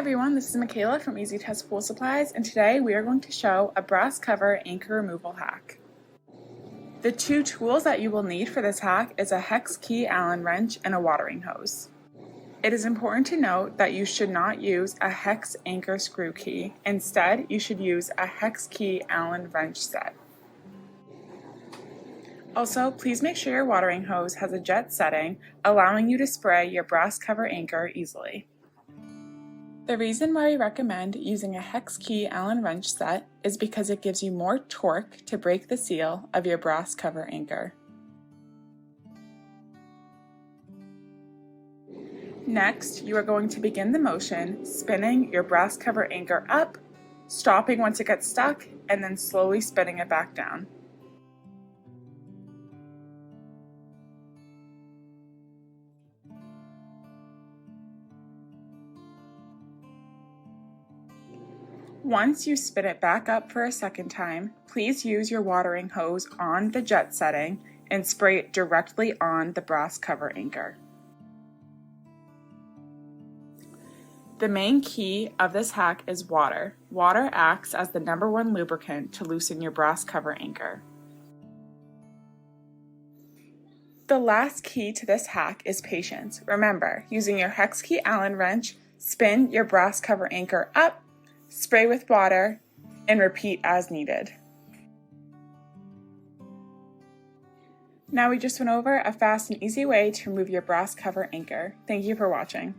everyone, this is Michaela from Easy Test Pool Supplies, and today we are going to show a brass cover anchor removal hack. The two tools that you will need for this hack is a hex key Allen wrench and a watering hose. It is important to note that you should not use a hex anchor screw key. Instead, you should use a hex key Allen wrench set. Also, please make sure your watering hose has a jet setting, allowing you to spray your brass cover anchor easily. The reason why we recommend using a hex key Allen wrench set is because it gives you more torque to break the seal of your brass cover anchor. Next, you are going to begin the motion spinning your brass cover anchor up, stopping once it gets stuck, and then slowly spinning it back down. Once you spin it back up for a second time, please use your watering hose on the jet setting and spray it directly on the brass cover anchor. The main key of this hack is water. Water acts as the #1 lubricant to loosen your brass cover anchor. The last key to this hack is patience. Remember, using your hex key Allen wrench, spin your brass cover anchor up, spray with water, and repeat as needed. Now we just went over a fast and easy way to remove your brass cover anchor. Thank you for watching.